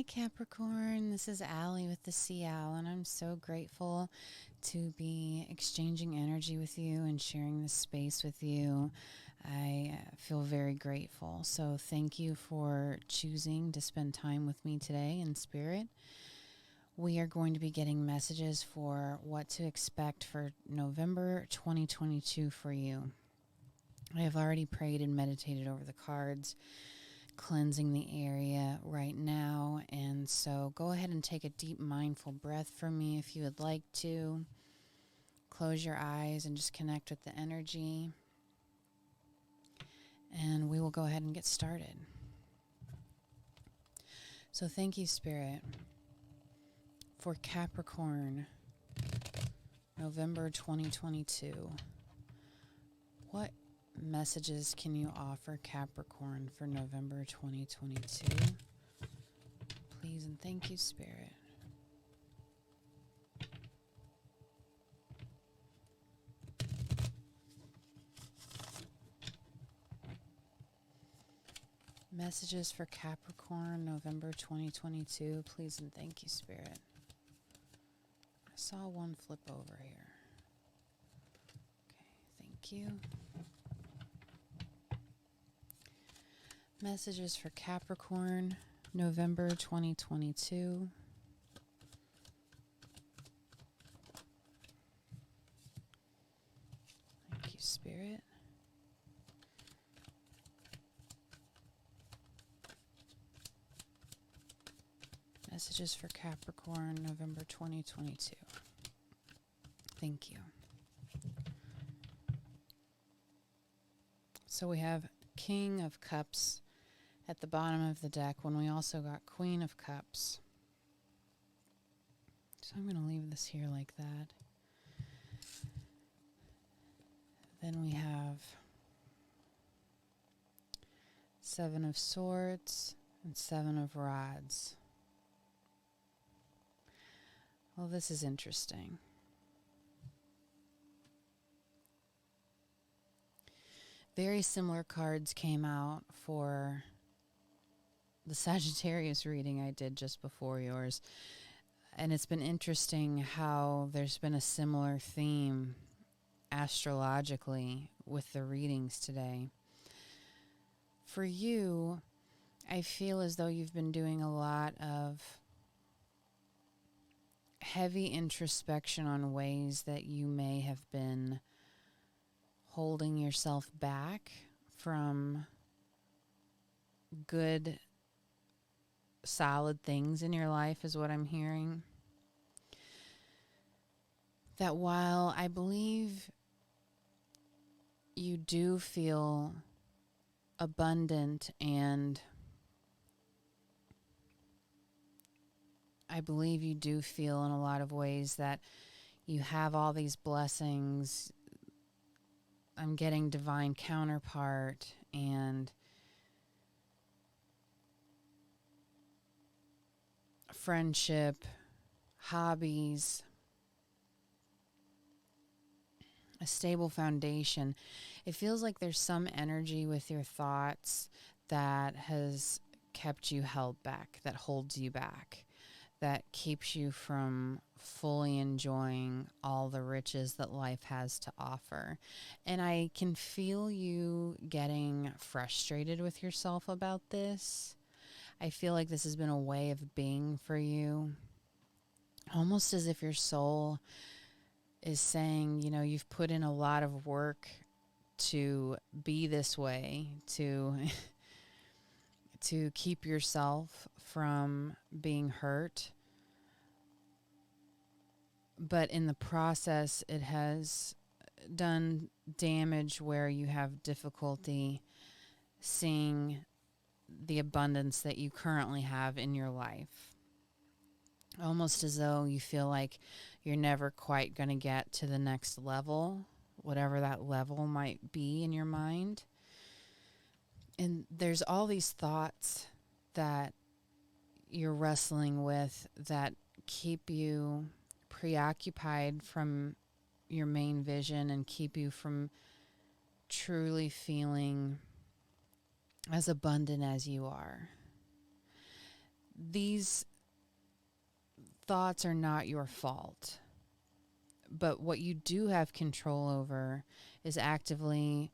Capricorn. This is Allie with the Sea Owl, and I'm so grateful to be exchanging energy with you and sharing this space with you. I feel very grateful. So, thank you for choosing to spend time with me today in spirit. We are going to be getting messages for what to expect for November 2022 for you. I have already prayed and meditated over the cards, cleansing the area right now, and so go ahead and take a deep mindful breath for me if you would like to. Close your eyes and just connect with the energy, and we will go ahead and get started. So thank you, Spirit, for Capricorn, November 2022. What messages can you offer Capricorn for November 2022? Please and thank you, Spirit. Messages for Capricorn, November 2022. Please and thank you, Spirit. I saw one flip over here. Okay, thank you. Messages for Capricorn, November 2022. Thank you, Spirit. Messages for Capricorn, November 2022. Thank you. So we have King of Cups at the bottom of the deck when we also got Queen of Cups. So I'm going to leave this here like that. Then we have Seven of Swords and Seven of Rods. Well, this is interesting. Very similar cards came out for the Sagittarius reading I did just before yours. And it's been interesting how there's been a similar theme astrologically with the readings today. For you, I feel as though you've been doing a lot of heavy introspection on ways that you may have been holding yourself back from good, solid things in your life is what I'm hearing. That while I believe you do feel abundant, and I believe you do feel in a lot of ways that you have all these blessings. I'm getting divine counterpart and friendship, hobbies, a stable foundation. It feels like there's some energy with your thoughts that has kept you held back, that holds you back, that keeps you from fully enjoying all the riches that life has to offer. And I can feel you getting frustrated with yourself about this. I feel like this has been a way of being for you, almost as if your soul is saying, you know, you've put in a lot of work to be this way, to to keep yourself from being hurt. But in the process, it has done damage where you have difficulty seeing the abundance that you currently have in your life. Almost as though you feel like you're never quite going to get to the next level, whatever that level might be in your mind. And there's all these thoughts that you're wrestling with that keep you preoccupied from your main vision and keep you from truly feeling as abundant as you are. these thoughts are not your fault. But what you do have control over is actively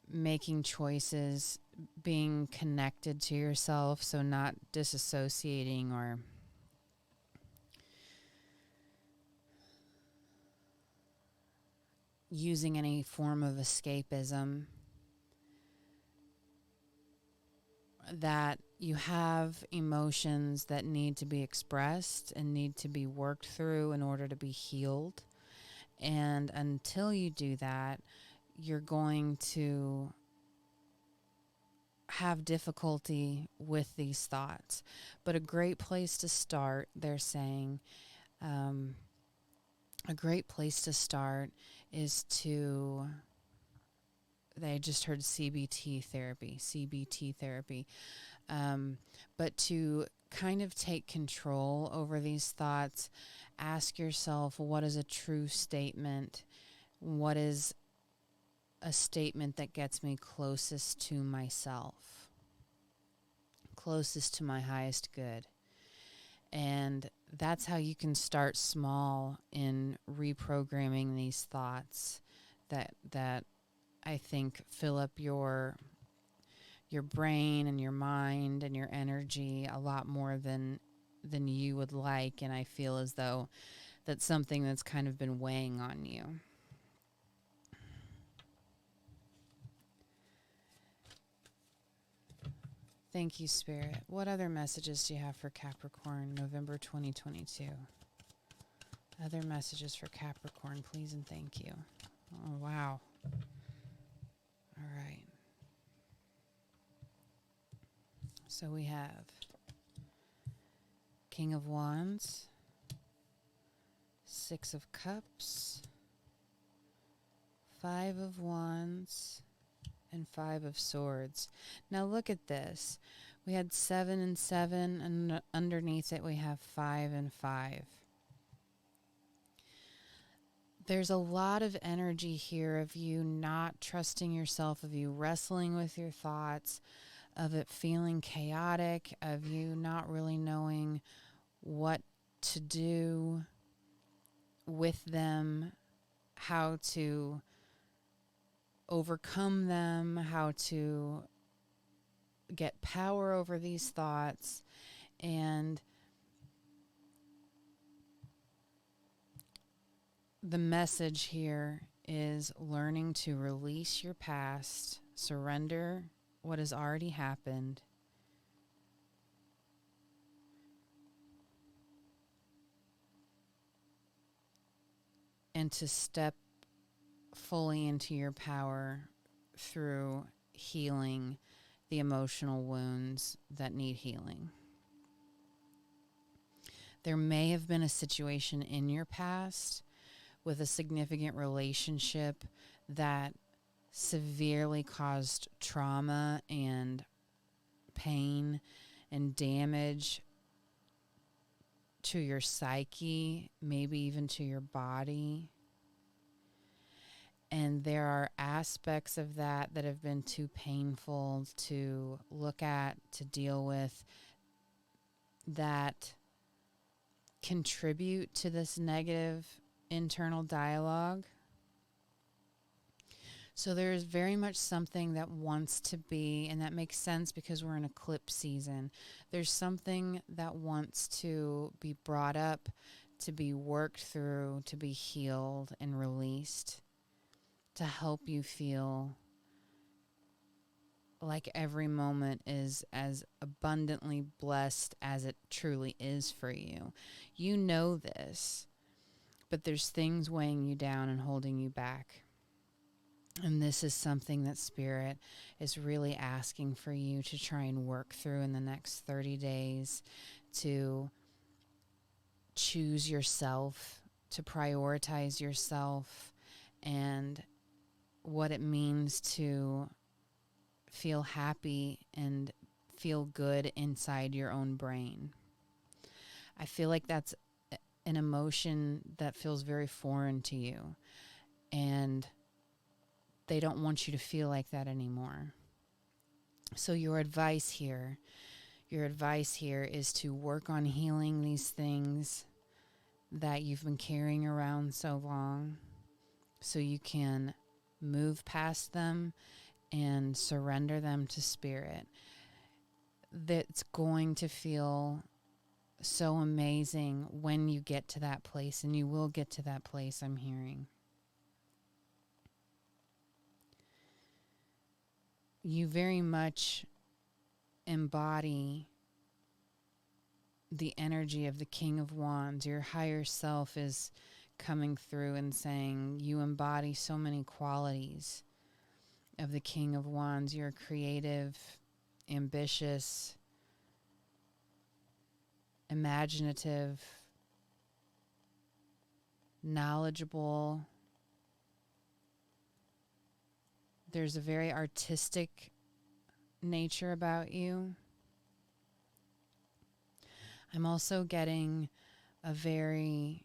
making choices, being connected to yourself, so not disassociating or using any form of escapism. That you have emotions that need to be expressed and need to be worked through in order to be healed. And until you do that, you're going to have difficulty with these thoughts. But a great place to start, they're saying, a great place to start is to, they just heard CBT therapy. But to kind of take control over these thoughts, ask yourself, what is a true statement? What is a statement that gets me closest to myself, closest to my highest good? And that's how you can start small in reprogramming these thoughts that I think fill up your brain and your mind and your energy a lot more than you would like. And I feel as though that's something that's kind of been weighing on you. Thank you, Spirit. What other messages do you have for Capricorn, November 2022? Other messages for Capricorn, please and thank you. Oh, wow. All right. So we have King of Wands, Six of Cups, Five of Wands, and Five of Swords. Now look at this. We had 7 and 7, and underneath it we have 5 and 5. There's a lot of energy here of you not trusting yourself, of you wrestling with your thoughts, of it feeling chaotic, of you not really knowing what to do with them, how to overcome them, how to get power over these thoughts. And the message here is learning to release your past, surrender what has already happened, and to step fully into your power through healing the emotional wounds that need healing. There may have been a situation in your past with a significant relationship that severely caused trauma and pain and damage to your psyche, maybe even to your body. And there are aspects of that that have been too painful to look at, to deal with, that contribute to this negative internal dialogue. So there is very much something that wants to be, and that makes sense because we're in eclipse season. There's something that wants to be brought up, to be worked through, to be healed and released, to help you feel like every moment is as abundantly blessed as it truly is for you. You know this, but there's things weighing you down and holding you back. And this is something that Spirit is really asking for you to try and work through in the next 30 days, to choose yourself, to prioritize yourself, and what it means to feel happy and feel good inside your own brain. I feel like that's an emotion that feels very foreign to you, and they don't want you to feel like that anymore. So your advice here, Your advice here is to work on healing these things that you've been carrying around so long so you can move past them and surrender them to spirit. That's going to feel so amazing when you get to that place, and you will get to that place, I'm hearing. You very much embody the energy of the King of Wands. Your higher self is coming through and saying you embody so many qualities of the King of Wands. You're creative, ambitious, imaginative, knowledgeable. There's a very artistic nature about you. I'm also getting a very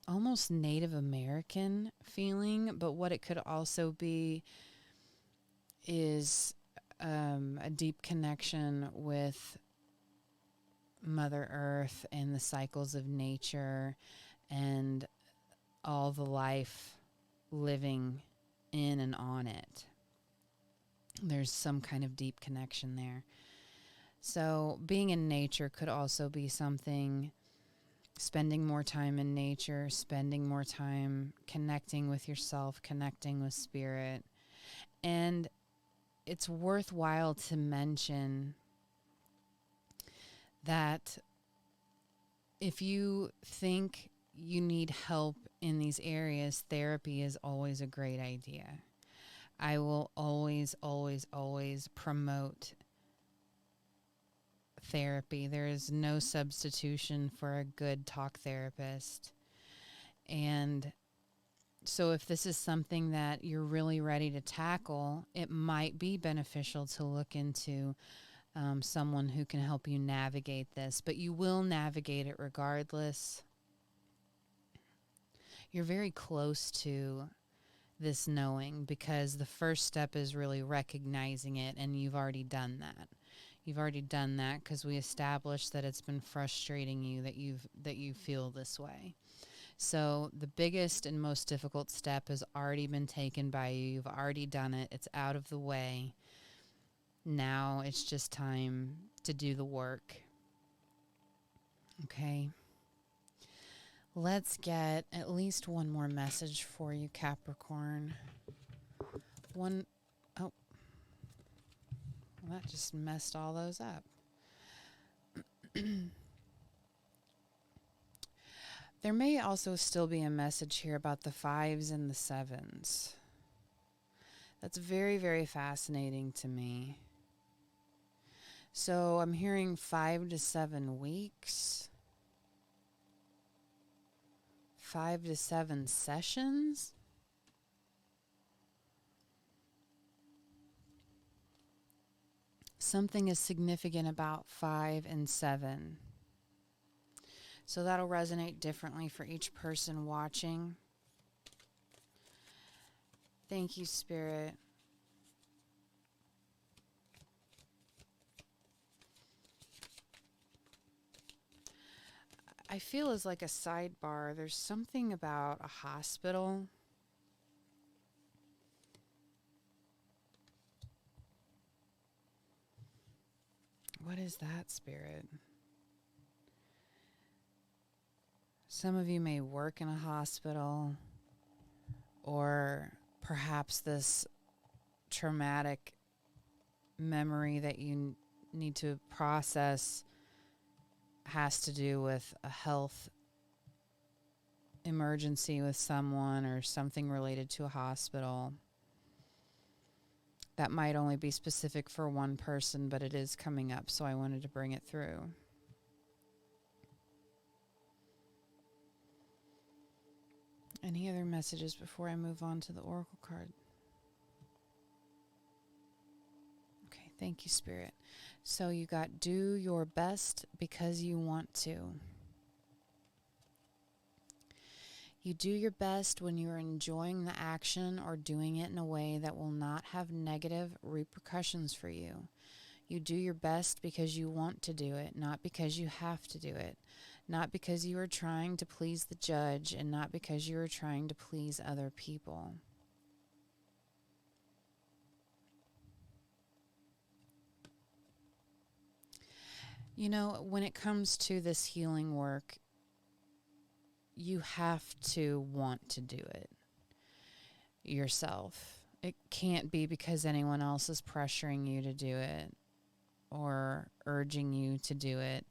almost Native American feeling, but what it could also be is a deep connection with Mother Earth and the cycles of nature and all the life living in and on it. There's some kind of deep connection there. So being in nature could also be something, spending more time in nature, spending more time connecting with yourself, connecting with spirit. And it's worthwhile to mention that if you think you need help in these areas, therapy is always a great idea. I will always, always, always promote therapy. There is no substitution for a good talk therapist. And so if this is something that you're really ready to tackle, it might be beneficial to look into someone who can help you navigate this. But you will navigate it regardless. You're very close to this knowing, because the first step is really recognizing it, and you've already done that. You've already done that because we established that it's been frustrating you that you feel this way. So the biggest and most difficult step has already been taken by you. You've already done it. It's out of the way. Now it's just time to do the work. Okay. Let's get at least one more message for you, Capricorn. Well, that just messed all those up. There may also still be a message here about the 5s and the 7s. That's very, very fascinating to me. So I'm hearing 5 to 7 weeks. 5 to 7 sessions. Something is significant about 5 and 7. So that'll resonate differently for each person watching. Thank you, Spirit. I feel as like a sidebar. There's something about a hospital. What is that, Spirit? Some of you may work in a hospital, or perhaps this traumatic memory that you need to process has to do with a health emergency with someone or something related to a hospital. That might only be specific for one person, but it is coming up, so I wanted to bring it through. Any other messages before I move on to the oracle card? Okay, thank you, Spirit. So you got do your best because you want to. You do your best when you are enjoying the action or doing it in a way that will not have negative repercussions for you. You do your best because you want to do it, not because you have to do it, not because you are trying to please the judge, and not because you are trying to please other people. You know, when it comes to this healing work, you have to want to do it yourself. It can't be because anyone else is pressuring you to do it or urging you to do it.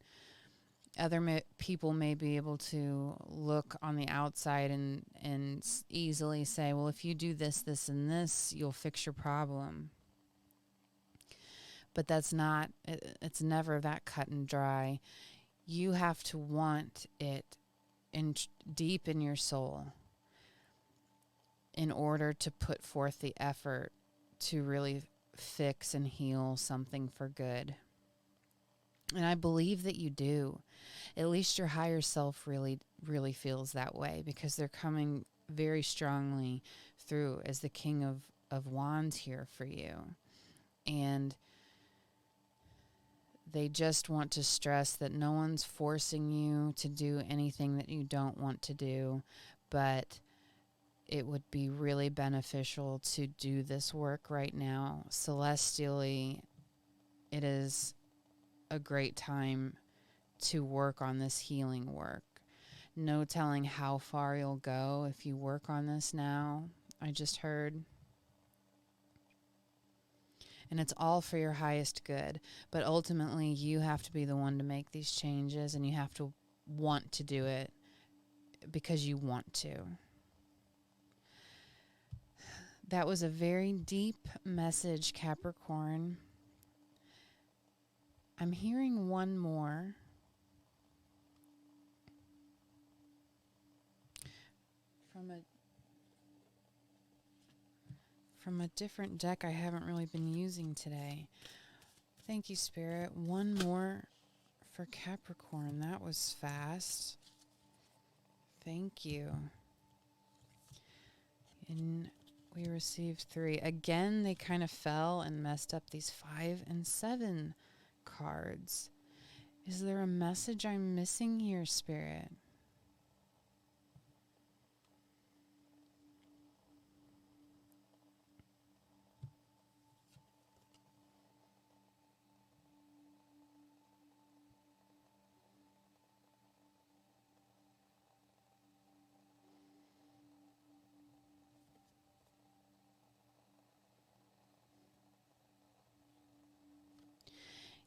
Other people may be able to look on the outside and easily say, well, if you do this, this, and this, you'll fix your problem. But it's never that cut and dry. You have to want it deep in your soul in order to put forth the effort to really fix and heal something for good. And I believe that you do. At least your higher self really, really feels that way, because they're coming very strongly through as the King of Wands here for you. And they just want to stress that no one's forcing you to do anything that you don't want to do, but it would be really beneficial to do this work right now. Celestially, it is a great time to work on this healing work. No telling how far you'll go if you work on this now, I just heard. And it's all for your highest good. But ultimately, you have to be the one to make these changes, and you have to want to do it because you want to. That was a very deep message, Capricorn. I'm hearing one more. From a different deck I haven't really been using today. Thank you, Spirit. One more for Capricorn. That was fast. Thank you. And we received 3. Again, they kind of fell and messed up these 5 and 7 cards. Is there a message I'm missing here, Spirit?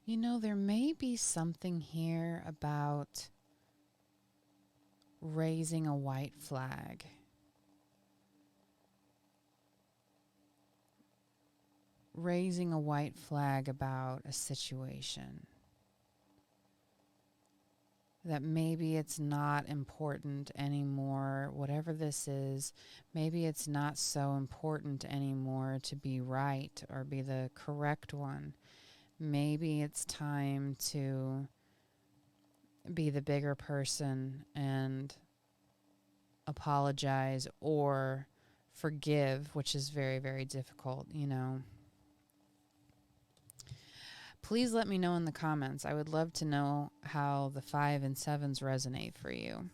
You know, there may be something here about raising a white flag. Raising a white flag about a situation. That maybe it's not important anymore, whatever this is, maybe it's not so important anymore to be right or be the correct one. Maybe it's time to be the bigger person and apologize or forgive, which is very, very difficult, you know. Please let me know in the comments. I would love to know how the 5 and 7s resonate for you.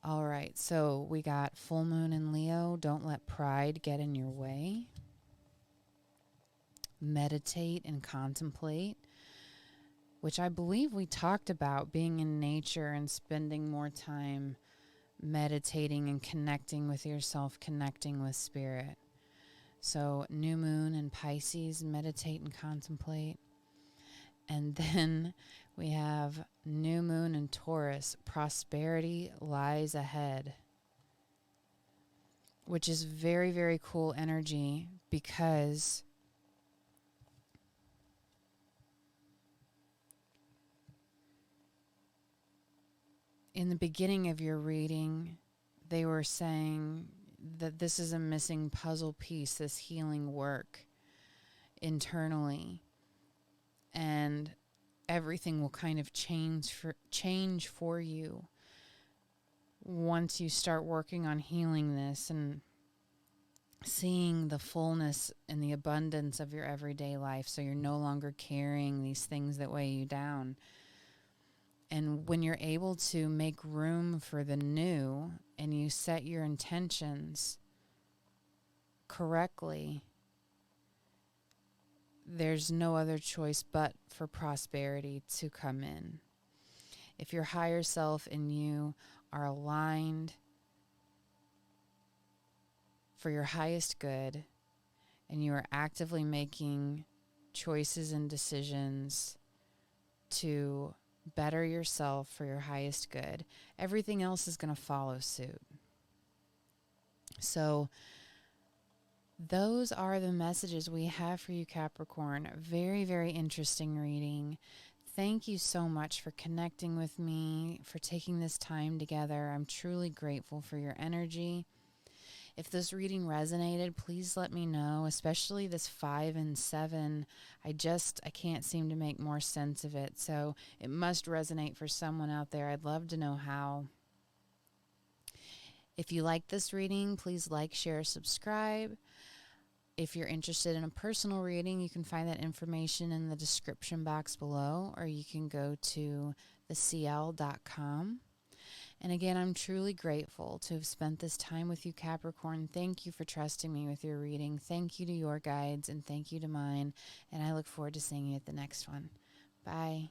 All right, so we got full moon in Leo. Don't let pride get in your way. Meditate and contemplate, which I believe we talked about, being in nature and spending more time meditating and connecting with yourself, connecting with spirit. So new moon in Pisces, meditate and contemplate. And then we have new moon in Taurus, prosperity lies ahead, which is very, very cool energy, because in the beginning of your reading, they were saying that this is a missing puzzle piece, this healing work internally, and everything will kind of change for you. once you start working on healing this and seeing the fullness and the abundance of your everyday life, so you're no longer carrying these things that weigh you down. And when you're able to make room for the new and you set your intentions correctly, there's no other choice but for prosperity to come in. If your higher self and you are aligned for your highest good, and you are actively making choices and decisions to better yourself for your highest good, everything else is going to follow suit. So those are the messages we have for you, Capricorn. Very, very interesting reading. Thank you so much for connecting with me, for taking this time together. I'm truly grateful for your energy. If this reading resonated, please let me know, especially this 5 and 7. I can't seem to make more sense of it. So it must resonate for someone out there. I'd love to know how. If you like this reading, please like, share, subscribe. If you're interested in a personal reading, you can find that information in the description box below, or you can go to thecl.com. And again, I'm truly grateful to have spent this time with you, Capricorn. Thank you for trusting me with your reading. Thank you to your guides, and thank you to mine. And I look forward to seeing you at the next one. Bye.